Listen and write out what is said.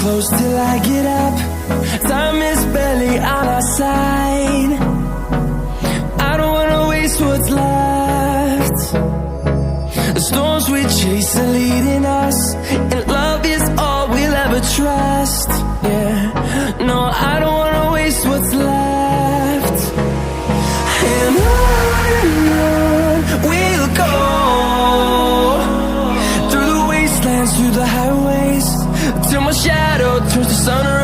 close till I get up. Time is barely on our side. I don't wanna waste what's left. The storms we chase are leading us, and love is all we'll ever trust. Yeah, no, I don't wanna waste what's left. And on we'll go, through the wastelands, through the highways, till my shadow turns to sun